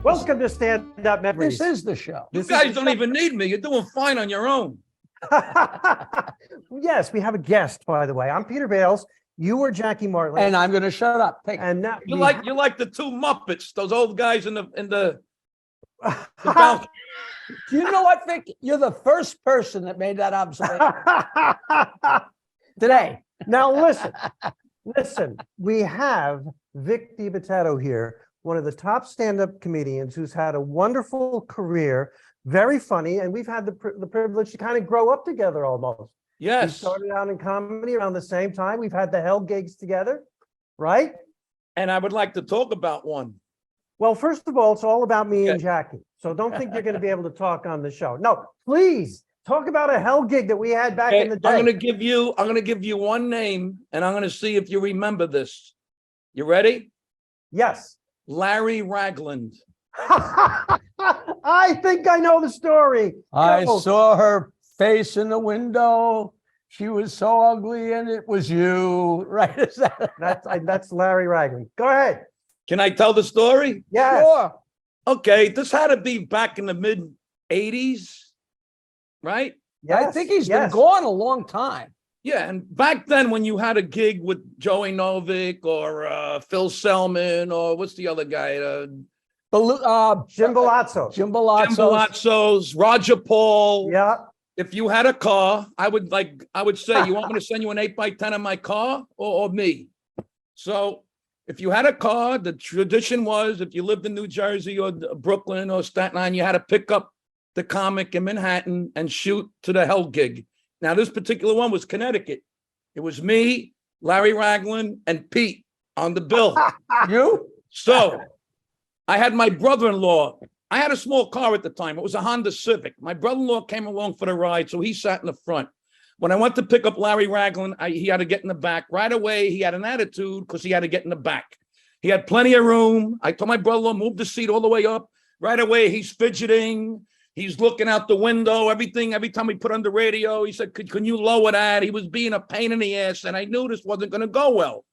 Welcome to Stand Up Memories. This is the show. You guys don't even need me. You're doing fine on your own. Yes, we have a guest, by the way. I'm Peter Bales. You were Jackie Martling. And I'm going to shut up. And now You like the two Muppets, those old guys in the balcony. Do you know what, Vic? You're the first person that made that observation today. Now listen, we have VIC DIBITETTO here, one of the top stand-up comedians who's had a wonderful career, very funny, and we've had the privilege to kind of grow up together almost. We Yes. started out in comedy around the same time. We've had the hell gigs together, right? And I would like to talk about one. Well, first of all, it's all about me and Okay. Jackie. So don't think you're going to be able to talk on the show. No, please talk about a hell gig that we had back in Okay, the day. I'm gonna give you one name, and I'm gonna see if you remember this. You ready? Yes. Larry Ragland. I think I know the story. I Go. saw her face in the window. She was so ugly, and it was you. Right? Is that? That's Larry Ragland. Go ahead. Can I tell the story? Yes. Sure. Okay, this had to be back in the mid 80s, right? I Yes, think he's been yes. gone a long time. Yeah, and back then when you had a gig with Joey Novick or Phil Selman or what's the other guy? Jim Balazzo. Jim Jim Balazzo. Palazzo's, Roger Paul. Yeah. If you had a car, I would say, you want me to send you an 8x10 in my car or me? So if you had a car, the tradition was if you lived in New Jersey or Brooklyn or Staten Island, you had to pick up the comic in Manhattan and shoot to the hell gig. Now, this particular one was Connecticut. It was me, Larry Ragland, and Pete on the bill. You? So I had my brother-in-law. I had a small car at the time. It was a Honda Civic. My brother-in-law came along for the ride, so he sat in the front. When I went to pick up Larry Ragland, he had to get in the back. Right away, he had an attitude because he had to get in the back. He had plenty of room. I told my brother-in-law, move the seat all the way up. Right away, he's fidgeting. He's looking out the window, everything. Every time we put on the radio, he said, can you lower that? He was being a pain in the ass, and I knew this wasn't going to go well.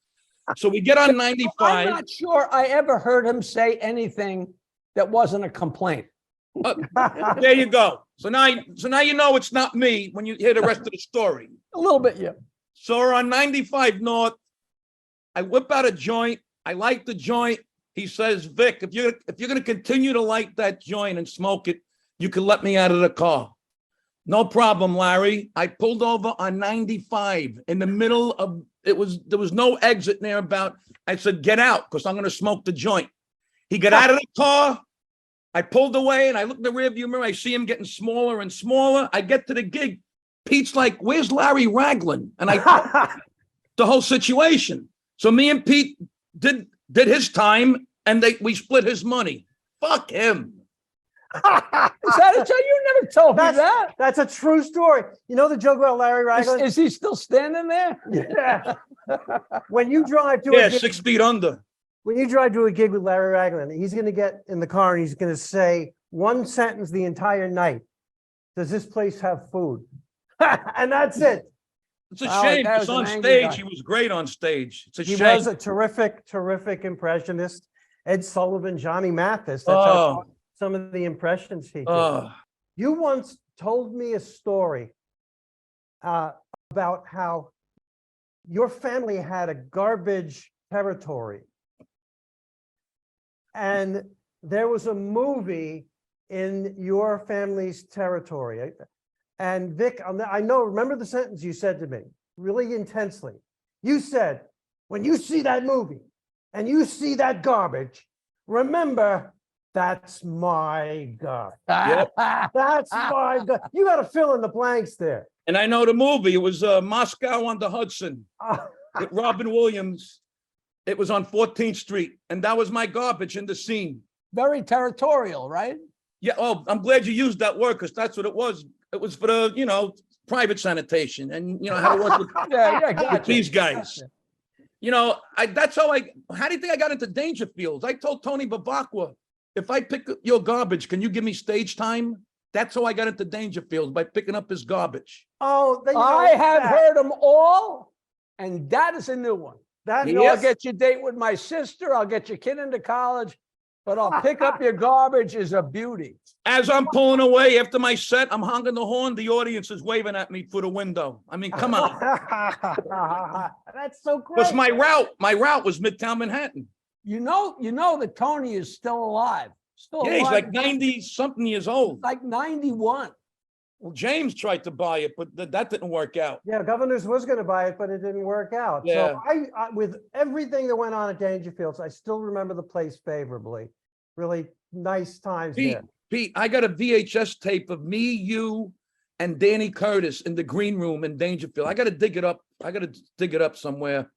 So we get on 95. I'm not sure I ever heard him say anything that wasn't a complaint. There you go. So now you know it's not me when you hear the rest of the story. A little bit, yeah. So we're on 95 North. I whip out a joint. I light the joint. He says, Vic, if you're going to continue to light that joint and smoke it, you can let me out of the car. No problem, Larry. I pulled over on 95 in the middle of there was no exit near about. I said, get out, because I'm going to smoke the joint. He got out of the car. I pulled away and I looked in the rearview mirror. I see him getting smaller and smaller. I get to the gig. Pete's like, where's Larry Ragland? And I the whole situation. So me and Pete did his time, and we split his money. Fuck him. Is that a joke? You never told me that. That's a true story. You know the joke about Larry Ragland? Is he still standing there? Yeah. When you drive to Yeah, a gig, 6 feet under. when you drive to a gig with Larry Ragland, he's going to get in the car and he's going to say one sentence the entire night. Does this place have food? And that's it. It's a Wow, shame. that Because was on an angry guy. stage, he was great on stage. It's a He shame. was a terrific impressionist. Ed Sullivan, Johnny Mathis. That's how some of the impressions he did. You once told me a story about how your family had a garbage territory. And there was a movie in your family's territory. And Vic, remember the sentence you said to me really intensely. You said, when you see that movie and you see that garbage, remember, that's my God. Yep. That's my God. You got to fill in the blanks there. And I know the movie. It was Moscow on the Hudson with Robin Williams. It was on 14th Street. And that was my garbage in the scene. Very territorial, right? Yeah. Oh, I'm glad you used that word, because that's what it was. It was for the, private sanitation. And, how to work with, with these guys. That's how how do you think I got into Dangerfields? I told Tony Bavacqua, if I pick up your garbage, can you give me stage time? That's how I got into Dangerfields, by picking up his garbage. Oh, I have heard them all, and that is a new one. That I'll get you a date with my sister. I'll get your kid into college. but I'll pick up your garbage is a beauty. As I'm pulling away after my set, I'm honking the horn. The audience is waving at me through the window. I mean, come on. That's so Because great. my route was Midtown Manhattan. You know that Tony is still alive. Still Yeah, he's alive. like 90 something years old. Like 91. Well, James tried to buy it, but that didn't work out. Yeah, Governors was going to buy it, but it didn't work out. Yeah. So I, with everything that went on at Dangerfields, I still remember the place favorably. Really nice times Pete, there. Pete, I got a VHS tape of me, you, and Danny Curtis in the green room in Dangerfield. I got to dig it up. I got to dig it up somewhere.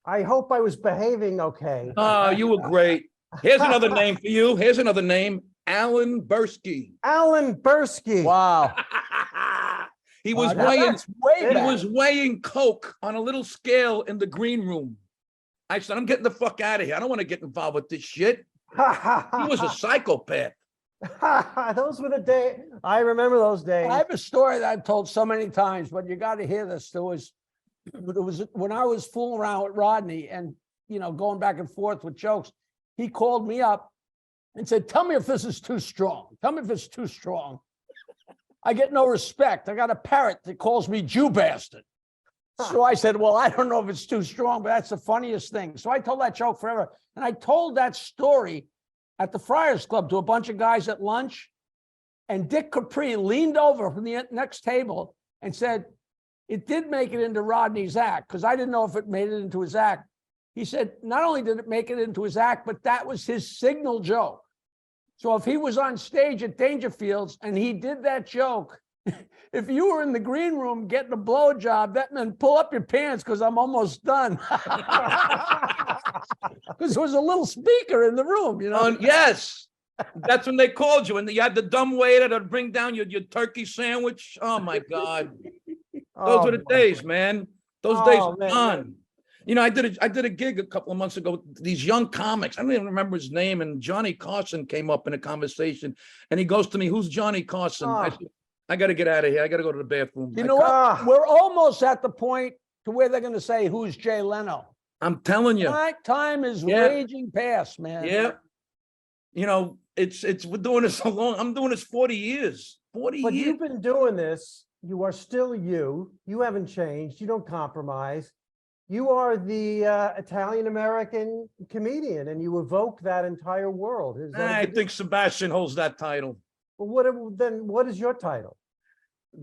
I hope I was behaving okay. Oh, you were great. Here's another name for you. Here's another name, Alan Bursky. Alan Bursky. Wow. He was Now weighing. that's way He back. was weighing coke on a little scale in the green room. I said, I'm getting the fuck out of here. I don't want to get involved with this shit. He was a psychopath. Those were the days. I remember those days. I have a story that I've told so many times, but you got to hear this. There was when I was fooling around with Rodney and, going back and forth with jokes, he called me up and said, tell me if this is too strong. Tell me if it's too strong. I get no respect. I got a parrot that calls me Jew bastard. So I said, well, I don't know if it's too strong, but that's the funniest thing. So I told that joke forever. And I told that story at the Friars Club to a bunch of guys at lunch. And Dick Capri leaned over from the next table and said, it did make it into Rodney's act, because I didn't know if it made it into his act. He said, not only did it make it into his act, but that was his signal joke. So if he was on stage at Dangerfields and he did that joke, if you were in the green room getting a blowjob, that meant pull up your pants because I'm almost done. Because there was a little speaker in the room, Yes. That's when they called you, and you had the dumb waiter to bring down your turkey sandwich. Oh my God. Those were the days, man. Those days are man. gone. I did a gig a couple of months ago with these young comics. I don't even remember his name. And Johnny Carson came up in a conversation, and he goes to me, "Who's Johnny Carson?" I said, I got to get out of here. I got to go to the bathroom. You know what? We're almost at the point to where they're going to say, who's Jay Leno? I'm telling you. That time is Yeah. raging past, man. Yeah. We're doing this so long. I'm doing this 40 years. 40 But years. you've been doing this. You are still you. You haven't changed. You don't compromise. You are the Italian-American comedian, and you evoke that entire world. Is that I think Sebastian holds that title. what is your title?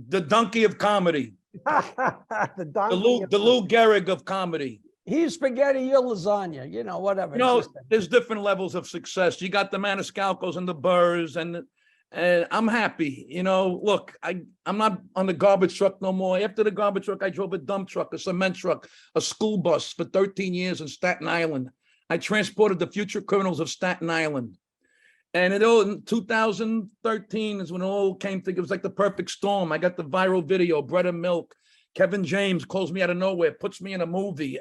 The donkey of comedy. The The donkey. Lou Gehrig of comedy. He's spaghetti, you're lasagna, whatever. There's different levels of success. You got the Maniscalcos and the Burrs, and I'm happy. Look, I'm not on the garbage truck no more. After the garbage truck, I drove a dump truck, a cement truck, a school bus for 13 years in Staten Island. I transported the future criminals of Staten Island. And in 2013 is when it all came together. It was like the perfect storm. I got the viral video, Bread and Milk. Kevin James calls me out of nowhere, puts me in a movie.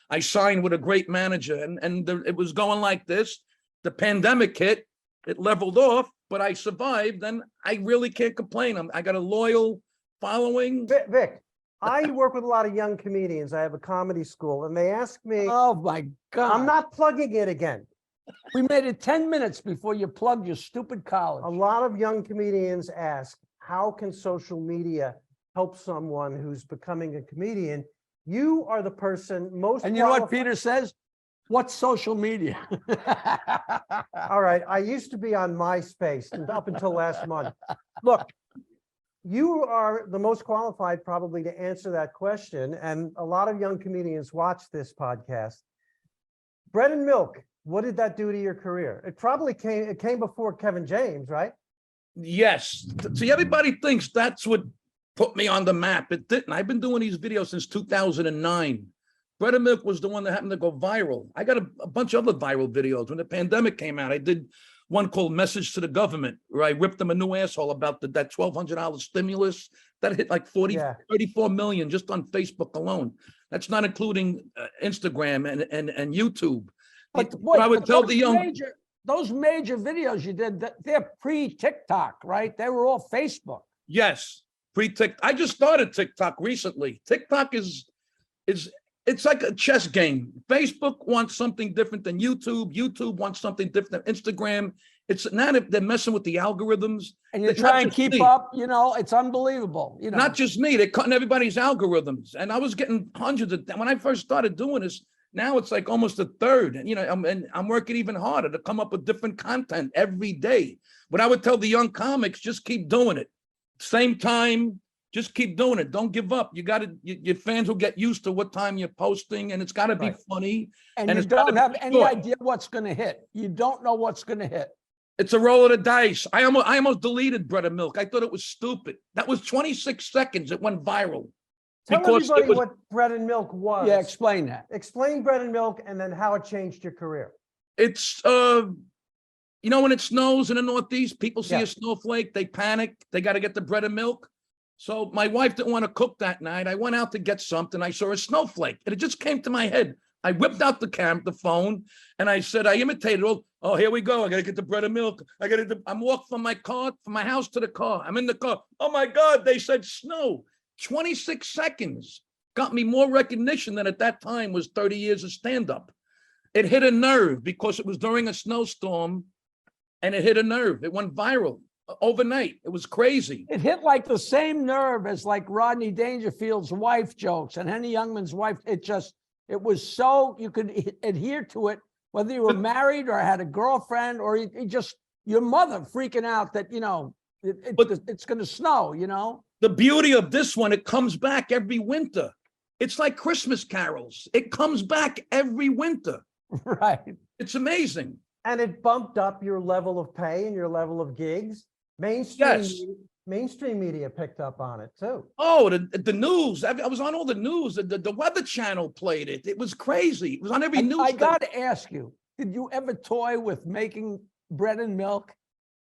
I signed with a great manager, and it was going like this. The pandemic hit, it leveled off, but I survived, and I really can't complain. I got a loyal following. Vic, I work with a lot of young comedians. I have a comedy school, and they ask me, Oh my God. I'm not plugging it again. We made it 10 minutes before you plugged your stupid college. A lot of young comedians ask, how can social media help someone who's becoming a comedian? You are the person most And you know what qualified- Peter says? What's social media? All right, I used to be on MySpace up until last month. Look, you are the most qualified probably to answer that question, and a lot of young comedians watch this podcast. Bread and Milk, what did that do to your career? It came before Kevin James, right? Yes. See, everybody thinks that's what put me on the map. It didn't. I've been doing these videos since 2009. Bread and Milk was the one that happened to go viral. I got a bunch of other viral videos. When the pandemic came out, I did one called Message to the Government, where I ripped them a new asshole about that $1,200 stimulus. That hit like 34 million just on Facebook alone. That's not including Instagram and YouTube. But I would tell the young... those major videos you did, they're pre-TikTok, right? They were all Facebook. Yes, pre-TikTok. I just started TikTok recently. TikTok is it's like a chess game. Facebook wants something different than YouTube. YouTube wants something different than Instagram. It's not if they're messing with the algorithms. And you It's try not and just keep me. up, you know, it's unbelievable, you know. Not just me, they're cutting everybody's algorithms. And I was getting hundreds of when I first started doing this, now it's like almost a third. And you know, I'm working even harder to come up with different content every day. But I would tell the young comics, just keep doing it. Same time, just keep doing it. Don't give up. You gotta your fans will get used to what time you're posting, and it's gotta be Right. funny. And and you it's gotta don't be have any short. idea what's gonna hit. You don't know what's gonna hit. It's a roll of the dice. I almost deleted Bread and Milk. I thought it was stupid. That was 26 seconds. It went viral. Tell Because it everybody was- what bread and milk was. Yeah, explain that. Explain bread and milk and then how it changed your career. It's you know, when it snows in the Northeast, people see Yeah. a snowflake, they panic, they got to get the bread and milk. So my wife didn't want to cook that night. I went out to get something. I saw a snowflake, and it just came to my head. I whipped out the phone, and I said, I imitated. Oh, here we go. I got to get the bread and milk. I'm walking from my car, from my house to the car. I'm in the car. Oh my God, they said snow. 26 seconds got me more recognition than at that time was 30 years of stand-up. It hit a nerve because it was during a snowstorm, and it hit a nerve. It went viral overnight. It was crazy. It hit like the same nerve as like Rodney Dangerfield's wife jokes and Henny Youngman's wife. It was so you could adhere to it, whether you were married or had a girlfriend or you just your mother freaking out that, you know, it's going to snow, you know. The beauty of this one, it comes back every winter. It's like Christmas carols. It comes back every winter. Right. It's amazing. And it bumped up your level of pay and your level of gigs. Mainstream media picked up on it too. Oh, the news. I was on all the news. The Weather Channel played it. It was crazy. It was on every news. I got to ask you, did you ever toy with making Bread and Milk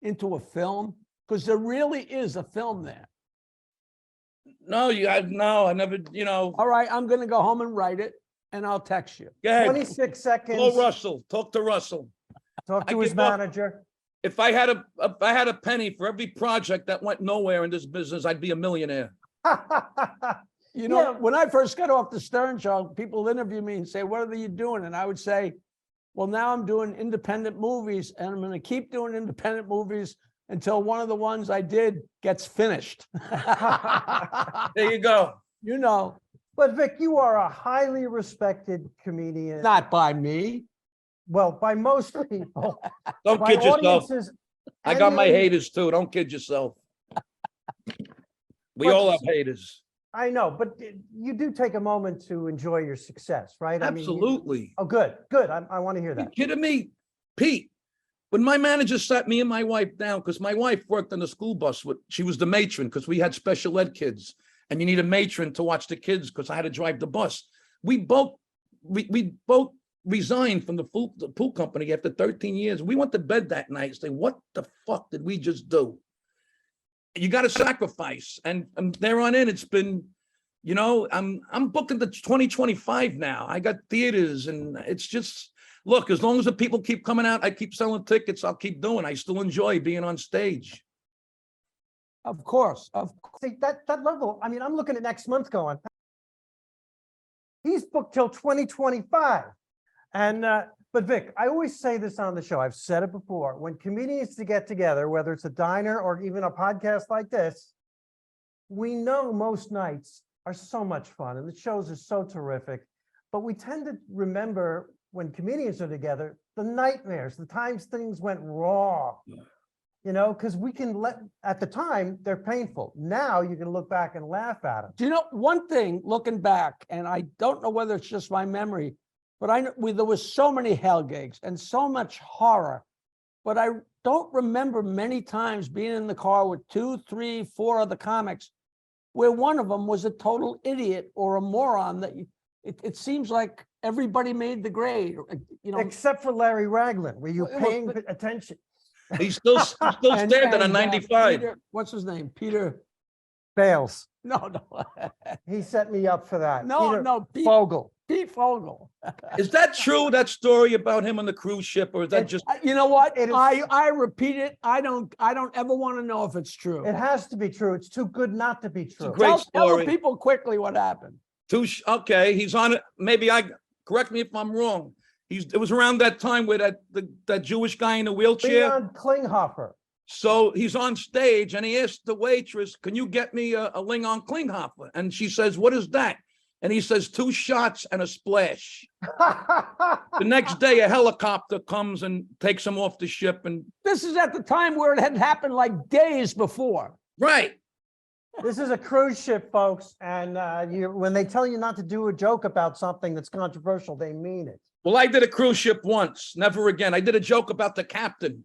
into a film? Because there really is a film there. No, I never, you know. All right, I'm going to go home and write it, and I'll text you. Go ahead. 26 seconds. Call Russell. Talk to Russell. Talk to I his give up. manager. If I had a penny for every project that went nowhere in this business, I'd be a millionaire. You know, Yeah. when I first got off the Stern Show, people interview me and say, what are you doing? And I would say, well, now I'm doing independent movies, and I'm going to keep doing independent movies until one of the ones I did gets finished. There you go. You know, But Vic, you are a highly respected comedian. not by me. Well, by most people. Don't By kid yourself. audiences. I got my and- haters too. Don't kid yourself. We But- all have haters. I know, but you do take a moment to enjoy your success, right? I mean, Absolutely. oh, good. I want to hear Are you that. kidding me? Pete, when my manager sat me and my wife down, because my wife worked on the school bus, she was the matron because we had special ed kids, and you need a matron to watch the kids because I had to drive the bus. We both resigned from the pool company after 13 years. We went to bed that night saying, what the fuck did we just do? You got to sacrifice. And from there on in, it's been, you know, I'm booking the 2025 now. I got theaters, and it's just, look, as long as the people keep coming out, I keep selling tickets, I'll keep doing. I still enjoy being on stage. Of course. See, that level, I mean, I'm looking at next month going, he's booked till 2025. And, but Vic, I always say this on the show. I've said it before. When comedians to get together, whether it's a diner or even a podcast like this, we know most nights are so much fun and the shows are so terrific, but we tend to remember when comedians are together, the nightmares, the times things went wrong, you know, because we can at the time, they're painful. Now you can look back and laugh at them. Do you know one thing looking back, and I don't know whether it's just my memory, but there was so many hell gigs and so much horror, but I don't remember many times being in the car with 2, 3, 4 other comics where one of them was a total idiot or a moron that it seems like everybody made the grade, you know. Except for Larry Ragland, were you Well, it was- paying attention? He's still standing on 95. Peter, what's his name? Peter. Bales. No. He set me up for that. No, Pete Fogel. Fogel. Is that true, that story about him on the cruise ship, or is that just, You know what? It is- I repeat it. I don't ever want to know if it's true. It has to be true. It's too good not to be true. great Tell the story. people quickly what happened. Okay, he's on it. Maybe correct me if I'm wrong. It was around that time where that Jewish guy in the wheelchair. Leon Klinghoffer. So he's on stage and he asked the waitress, "Can you get me a Leon Klinghoffer?" And she says, "What is that?" And he says, 2 shots and a splash. The next day, a helicopter comes and takes him off the ship. And This is at the time where it had happened like days before. right. This is a cruise ship, folks, and when they tell you not to do a joke about something that's controversial, they mean it. Well, I did a cruise ship once, never again. I did a joke about the captain.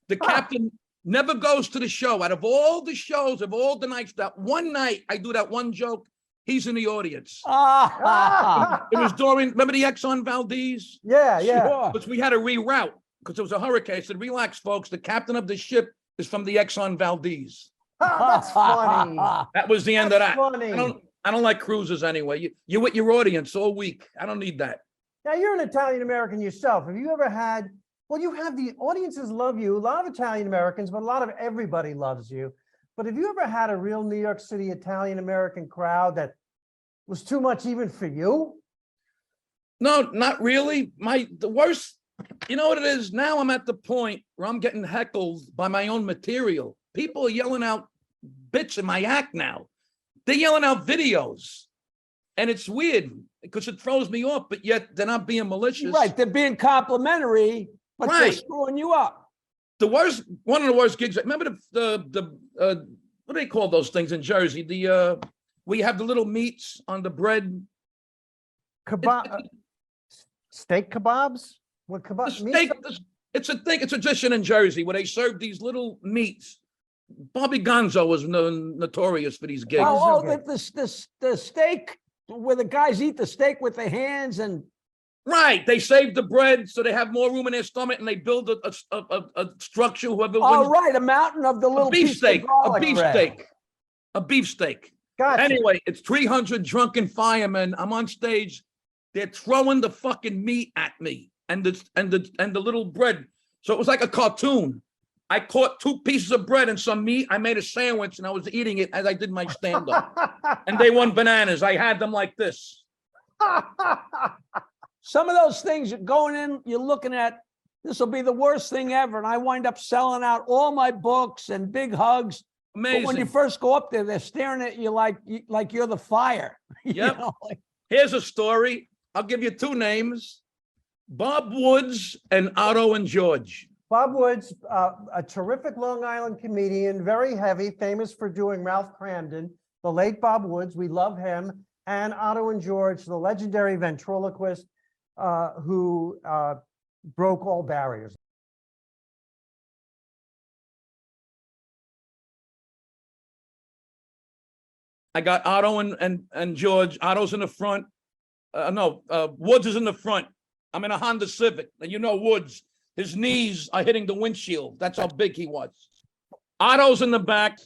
The captain never goes to the show. Out of all the shows, of all the nights, that one night I do that one joke, he's in the audience. It was during, remember the Exxon Valdez? Yeah, yeah. Sure. Because we had to reroute because it was a hurricane. I said, "Relax, folks. The captain of the ship is from the Exxon Valdez." That's funny. That was the end That's of that. funny. I don't like cruises anyway. You're with your audience all week. I don't need that. Now, you're an Italian American yourself. Have you ever had, well, you have the audiences love you, a lot of Italian Americans, but a lot of everybody loves you. But have you ever had a real New York City Italian American crowd that was too much even for you? No, not really. The worst, you know what it is? Now I'm at the point where I'm getting heckled by my own material. People are yelling out bits in my act now. They're yelling out videos. And it's weird because it throws me off, but yet they're not being malicious. Right, they're being complimentary, but they're Right. screwing you up. One of the worst gigs. Remember the what do they call those things in Jersey? We have the little meats on the bread. Kebab, steak kebabs? What The kebab? steak, it's a thing, it's a tradition in Jersey where they serve these little meats. Bobby Gonzo was notorious for these gigs. Oh, okay. the steak where the guys eat the steak with their hands and Right, they save the bread so they have more room in their stomach and they build a structure. Whoever oh, wins right, a mountain of the a little piece of garlic bread. a beefsteak. Gotcha. Anyway, it's 300 drunken firemen. I'm on stage. They're throwing the fucking meat at me and the little bread. So it was like a cartoon. I caught 2 pieces of bread and some meat. I made a sandwich and I was eating it as I did my stand-up. And they won bananas. I had them like this. Some of those things you're going in, you're looking at, this will be the worst thing ever. And I wind up selling out all my books and big hugs. Amazing. But when you first go up there, they're staring at you like you're the fire. You Yep. know, like, Here's a story. I'll give you 2 names. Bob Woods and Otto and George. Bob Woods, a terrific Long Island comedian, very heavy, famous for doing Ralph Cramden, the late Bob Woods, we love him, and Otto and George, the legendary ventriloquist who broke all barriers. I got Otto and George. Otto's in the front. Woods is in the front. I'm in a Honda Civic. And you know Woods, his knees are hitting the windshield. That's how big he was. Otto's in the back.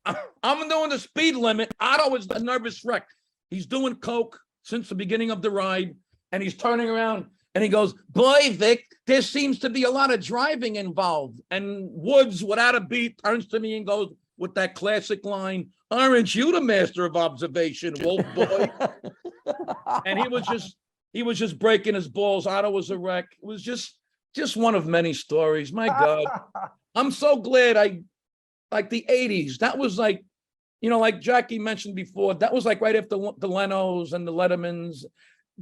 I'm doing the speed limit. Otto is a nervous wreck. He's doing coke since the beginning of the ride. And he's turning around and he goes, "Boy, Vic, there seems to be a lot of driving involved." And Woods, without a beat, turns to me and goes with that classic line, "Aren't you the master of observation, Wolf Boy?" And he was just breaking his balls. Otto was a wreck. It was just one of many stories. My God. I'm so glad like the 80s. That was like, you know, like Jackie mentioned before, that was like right after the Lenos and the Lettermans.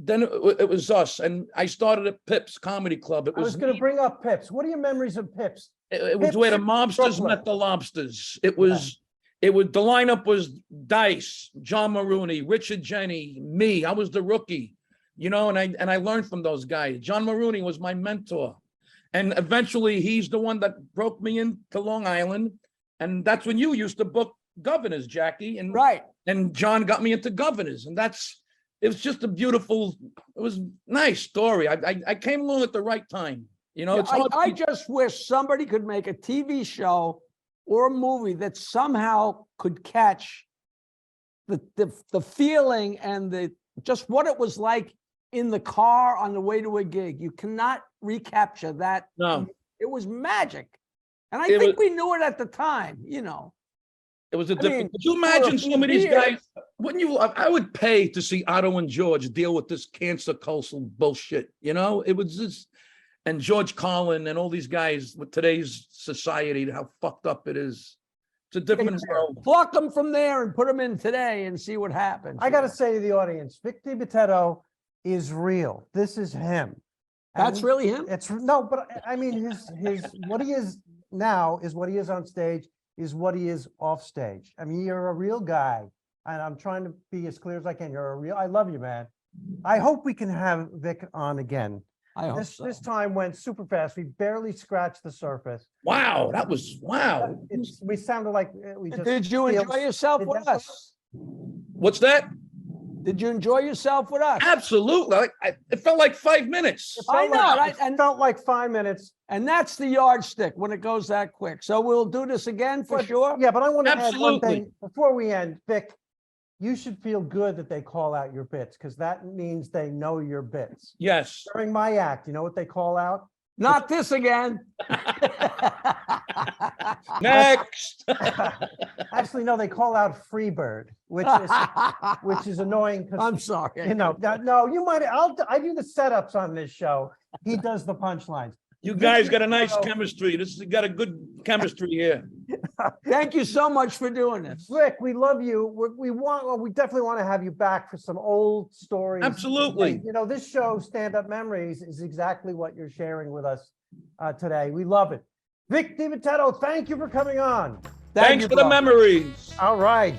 Then it was us. And I started at Pips Comedy Club. I was going to bring up Pips. What are your memories of Pips? It was Pips, where the mobsters Brooklyn. met the lobsters. It was the lineup was Dice, John Maroney, Richard Jenny, me. I was the rookie, you know, and I learned from those guys. John Maroney was my mentor. And eventually he's the one that broke me into Long Island. And that's when you used to book governors, Jackie. And right. And John got me into governors. And it was just a beautiful, it was nice story. I came along at the right time. You know, it's hard. I just wish somebody could make a TV show or a movie that somehow could catch the feeling and just what it was like in the car on the way to a gig. You cannot recapture that. No. It was magic. And I think we knew it at the time, you know. It was a I different. mean, Could you for a imagine few some of these years- guys? Wouldn't you? I would pay to see Otto and George deal with this cancer culture bullshit. You know, it was just, and George Carlin and all these guys with today's society, how fucked up it is. It's a different world. Pluck them from there and put them in today and see what happens. I got to say to the audience, Vic DiBitetto is real. This is him. And That's really him? It's no, but I mean, his what he is now is what he is on stage, is what he is off stage. I mean, you're a real guy, and I'm trying to be as clear as I can. You're a real. I love you, man. I hope we can have Vic on again. I hope This so. this time went super fast. We barely scratched the surface. Wow, that was wow. We sounded like we just. Did you feel- enjoy yourself did with that- us? What's that? Did you enjoy yourself with us? Absolutely. It felt like 5 minutes. I felt know, like- right? it felt like 5 minutes. And that's the yardstick when it goes that quick. So we'll do this again for But- sure. Yeah, but I want to add one Absolutely. thing before we end. Vic, you should feel good that they call out your bits, because that means they know your bits. Yes. During my act, you know what they call out? Not this again. Next. Actually, no, they call out Freebird, which is annoying because I'm sorry. you know. No, you might. I do the setups on this show. He does the punchlines. You guys got a nice chemistry. This has got a good chemistry here. Thank you so much for doing this. Rick, we love you. We definitely want to have you back for some old stories. Absolutely. Hey, you know, this show, Stand Up Memories, is exactly what you're sharing with us today. We love it. Vic DiBitetto, thank you for coming on. Thanks for the brother. memories. All right.